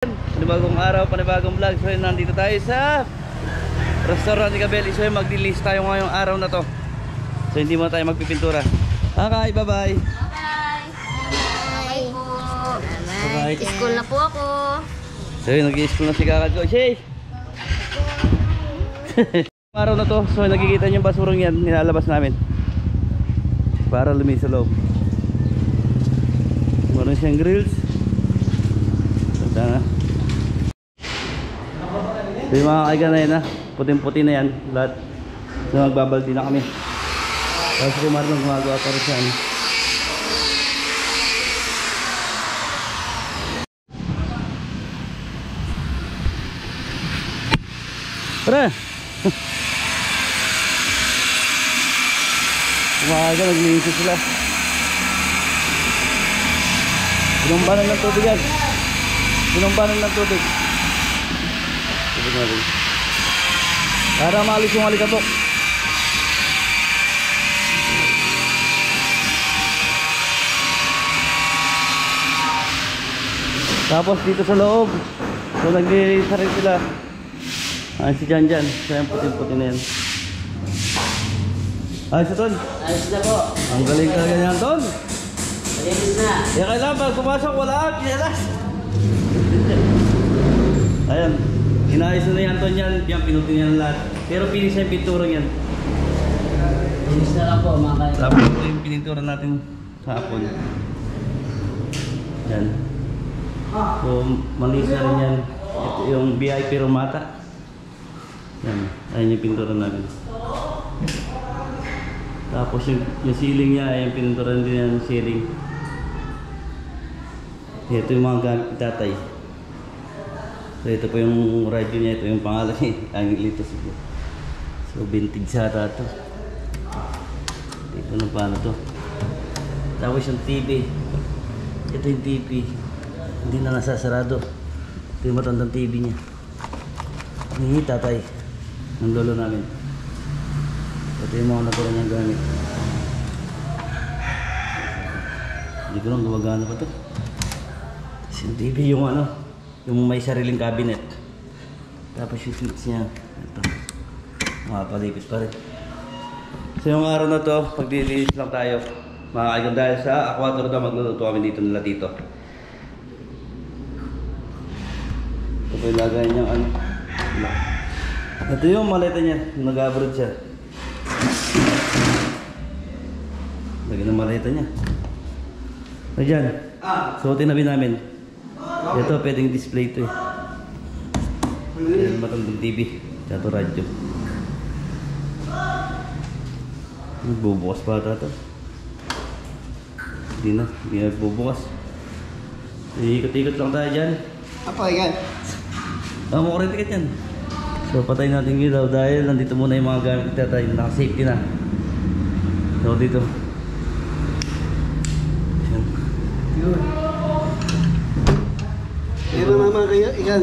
Panibagong araw, panibagong vlog. So nandito tayo sa restaurant ni Kabeli. So mag-release tayo ngayong araw na to. So hindi mo tayo magpipintura. Okay, bye-bye. Bye po. Bye-bye. School na po ako. So yun, nag-i-school na si Kakad ko. Shay! Araw na to, so nakikita niyo yung basurong yan, nilalabas namin para lumis sa loob. Meron siyang grills. Ganda na. So yung mga kaigan na yan ha, puting-puti na yan lahat. So magbabaldi na kami. Tapos si Marlon gumagawa pa rin siya. Tara! Umaga, naglinis sila. Pinumbanan ng tubig yan. Pinumbanan ng tubig. Tubig natin. Para maalis yung alikabok. Tapos dito sa loob, so naglinis na rin sila. Ay, si Jan Jan. Siya yung puting-puti na yan. Ay, si Ton. Ayos na po. Ang galing talaga niyan, Ton. Malinis na. Kaya kailangan pag pumasok, wala. Kinelas. Ayan. Inayos na yan, Ton yan. Yan, pinutin niya lahat. Pero pinis na yung pintura niyan. Malinis na lang po mga kaibigan. Tapos ito yung pinintura natin sa hapon. Yan. So, malinis na rin yan. Ito yung VIP Romata. Yan. Ayan yung pintura natin. Tapos yung ceiling niya, yung pinunturan din yan yung ceiling. Ito yung mga gamit ni tatay. So ito po yung radio niya, ito yung pangalan niya, Angelito. So vintage sata ito. Hindi ko na paano ito. Tapos yung TV. Ito yung TV. Hindi na nasasarado. Ito yung matandang TV niya. Hindi tatay. Ng lolo namin. Ito yung mga natulong niyang gamit. Hindi ko lang gumagana pa ito. Tapos yung TV yung ano, yung may sariling cabinet. Tapos yung switch niya. Ito. Makapalipit pa rin. So yung araw na to, pag-release lang tayo. Makakaigan dahil sa Aquator daw magluluto kami dito nila dito. Ito po yung lagay niyang ano. Ito yung maleta niya, nag-abroad siya. Lagi ng maleta niya. So dyan, suotin na namin. Ito pwedeng display ito eh. Yan matandang TV. Ito radyo. Bubukas pa ata ito. Hindi na bubukas. Ikot-ikot lang tayo dyan. Apa yan? Makulit ka dyan. So patayin natin yung ilaw dahil nandito muna yung mga gamit natin. Naka-safety na. So dito. Yan. Yun. Pero naman kayo, ikan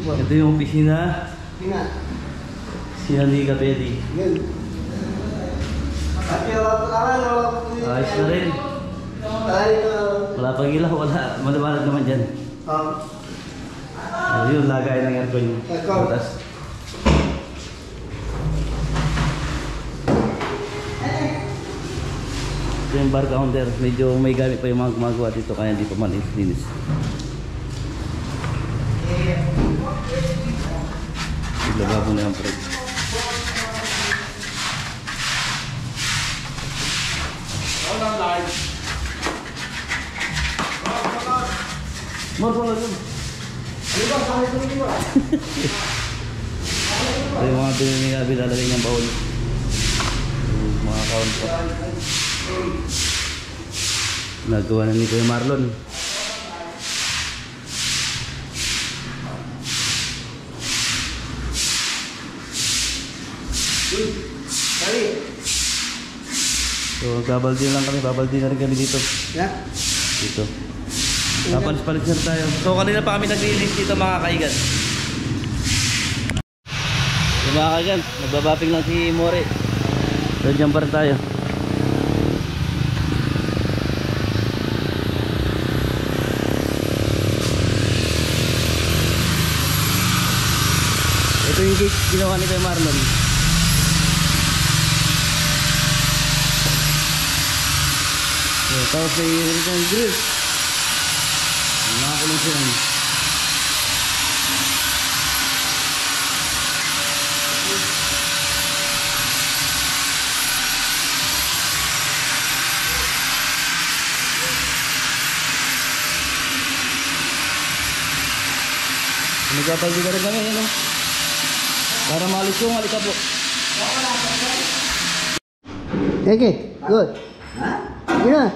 po. Ito yung opisina. Ina. Sina ni Kapedi. Yan. At yung Ayos na rin. Wala pang ilaw, wala. Maliwanag naman dyan. Yun, lagay ng aircon. Butas. Ito yung bar counter. Medyo may gamit pa yung mga gumagawa dito kaya hindi pa malinis. Ilababo na yung pre. Marpo na yun. Ito yung mga binalalagay niyang baon. Mga counter. Nagawa na ni Kuya Marlon. So babaldi lang kami, babaldi na rin kami dito. Dito. Papalis-palis na tayo. So kanina pa kami nag-release dito mga kaigan. So mga kaigan, nagbabaping lang si More. So dyan pa rin tayo. Ito yung cake ginawa ni Kuya Marlon. So, tapos may American grill. Nakakulong sila. Nagpapaldi ka rin kami, ano? Para malis yung halika po. Okay, good. Yeah.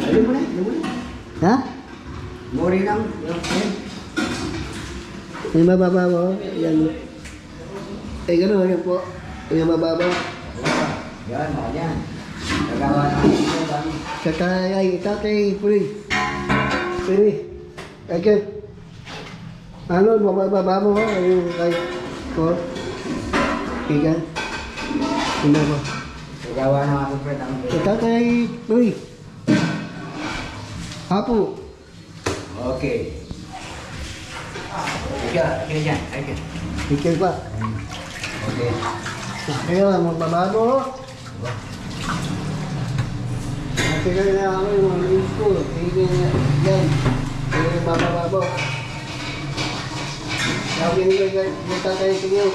Ayun mo na, ayun mo na. Ha? Mori lang. Yung mababa mo, yan. Eh, gano'n, yan po. Yung mababa. Yan, mga yan. Nagawa na ito, dami. Tatay, puli. Puli. Okay. Ano, mababa mo, yung kay ko. Ikan. Tingnan mo. Nagawa na ako, Fred. Tatay, puli. Hapo. Okay. Ika dyan, ika. Ikan pa. Okay. Kaya, mababa mo. Kaya na ako yung mga news ko. Ikan yan. Kaya mababa mo. Sabi yung tatay sa'yo.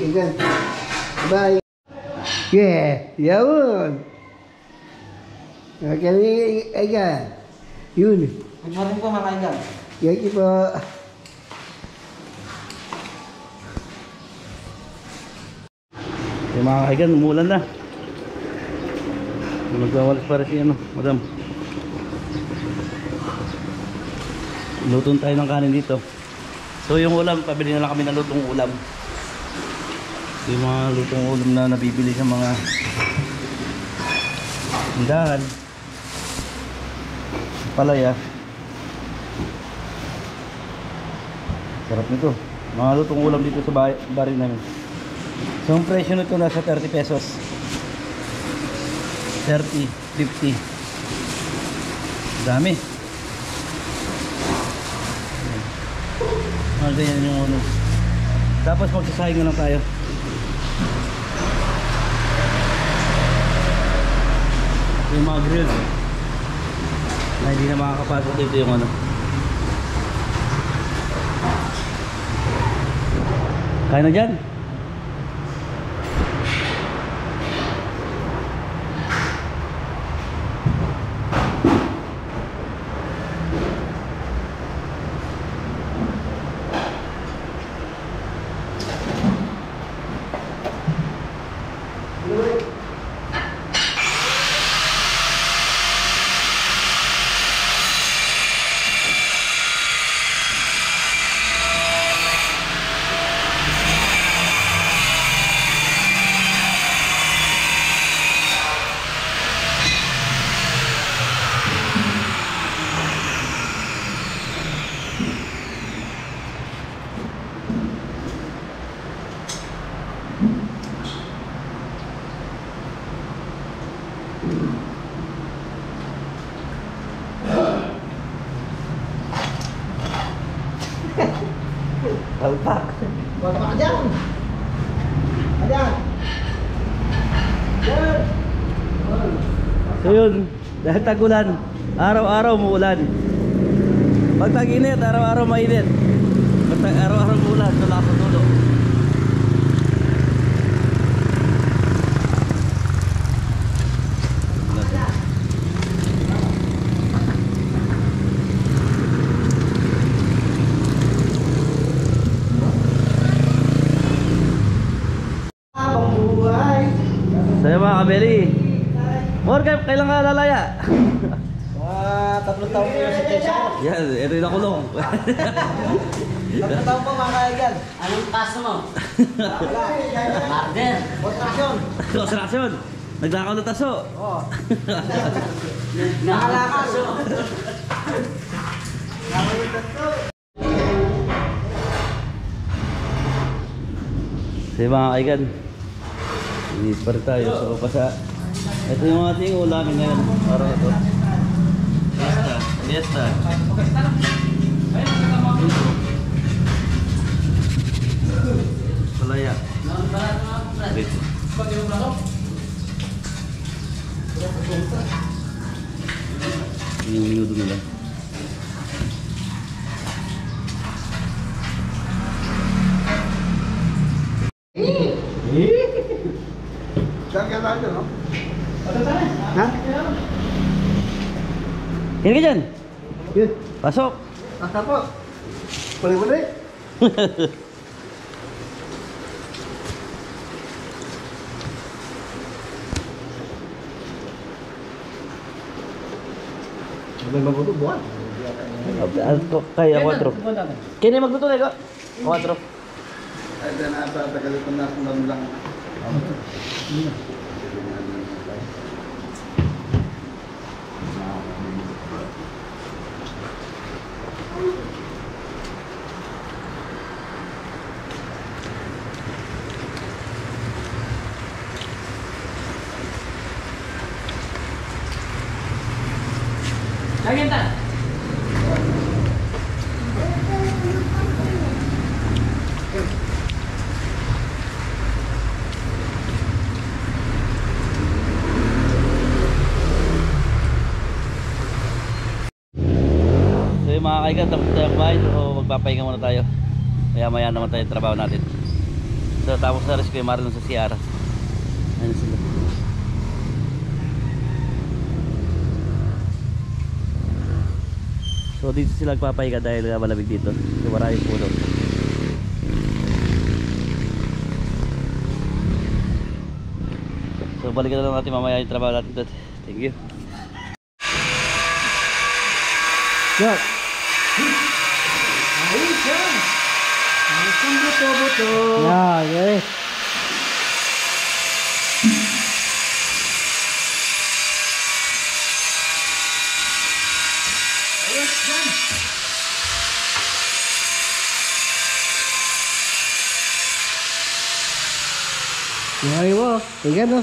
Ikan. Bye. Yeah, yun. Okay, ikan. Yun. Good morning po, mga kaigan. Yan po. Yung mga kaigan, umulan na. Magwawalis para si ano, madam. Lutong tayo ng kanin dito. So yung ulam, pabili na lang kami ng lutong ulam. Yung mga lutong ulam na nabibili sa mga tindahan. Palaya. Sarap nito. Mga lutong ulam dito sa barin namin. So ang presyo nito nasa 30 pesos. 30, 50. Dami. Mga ganyan yung ano. Tapos magsasahing na lang tayo. Yung mga grill na hindi na makakapasok dito yung ano. Kaya na dyan. Palpak. Baka ka dyan. Ayan. Yan. So yun, dahil tag-ulan, araw-araw muulan. Pag tag-init, araw-araw mainit. Pag araw-araw muulan, wala sa dulo. Sa'yo mga kabeli. Morgan, kailan ka lalaya? 3 taon po yung sitensya ko. Yan, ito yung nakulong. 3 taon po, mga kaigan. Anong kaso mo? Wala. Murder. Kontraksyon. Konstruksyon. Naglakaw na taso. Oo. Nakalakas. Sa'yo mga kaigan. Inis pa rin tayo. So, pasa. Ito yung ating ulamin ngayon. Para ito. Fiesta. Fiesta. Yung minuto nila. Saan ka tayo, no? Ha? Yan ka dyan. Yun. Pasok. Asa po. Puli-puli. May magulo buwan. Kaya 4. Kini magluto na ko. 4. Ay, dyan ata, tagalitan na akong lang. Lagyan ta. So yung mga kaigan, tapos tayo kumain o magpapahinga muna tayo. Maya maya naman tayo yung trabaho natin. So tapos na rescue yung Marlon sa CR. Ayun sila. So dito sila nagpapahinga dahil malamig dito. So maraming puno. So balikan na lang natin mamaya yung trabaho natin doon. Thank you. Yak! Ayos yan! Ayos ang buto-buto! Yan, yan. Ayos yan! Yan mo, tingnan mo.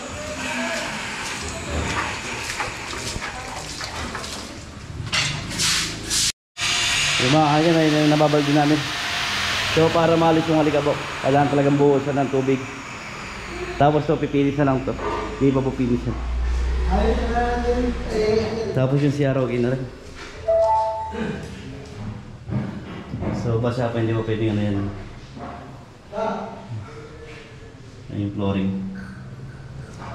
Yung mga kanya na yung nababal din namin. So para maalis yung alikabok, kailangan talagang buhusan ng tubig. Tapos to pipilis na lang to. Hindi pa po pinis yan. Tapos yung CR okay na rin. So basa pa, hindi pa pwedeng ano yan. Ayun yung flooring.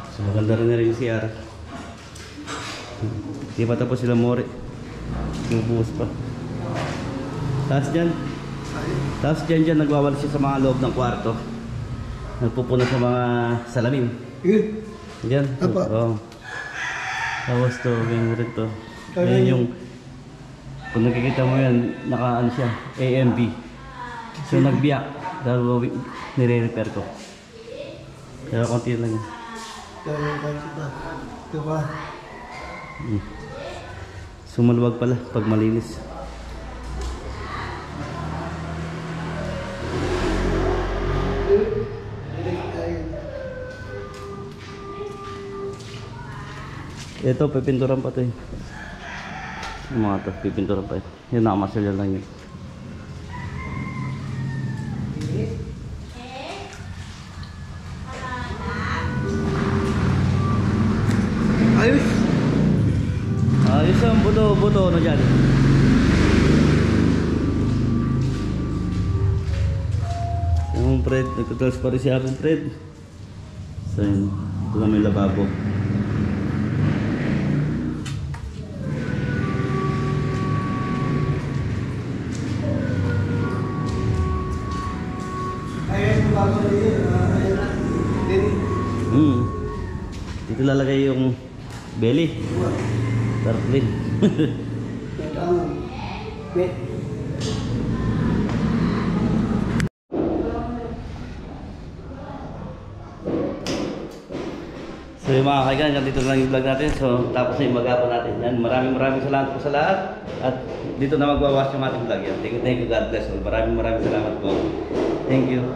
So maganda rin na rin yung CR. Hindi pa tapos sila more. Bubuhos pa. Tapos dyan nagwawalis siya sa mga loob ng kwarto. Nagpupuna sa mga salamin. Dyan. Apa? Oo. Tapos to, ganyan rin to. Ganyan yung, kung nakikita mo yan, naka ano siya, AMB. So nagbiyak. Dahil nire-repair ko. Kaya konti lang yan. So maluwag pala pag malinis. Ito, pipinturan pa ito eh. Yung mga ito, pipinturan pa ito. Yung nakamasal lang yun. Ayos! Ayos ang buto na dyan. Yung Fred, nagtatransfer rin siya akong Fred. So yun, ito na may lababo. Dito lalagay yung belly. Tarpaulin. So yung mga kaigan, dito lang yung vlog natin. So tapos na yung mag-apon natin. Yan, maraming salamat po sa lahat. At dito na magwawas yung ating vlog yan. Thank you, God bless all. Maraming salamat po. Thank you.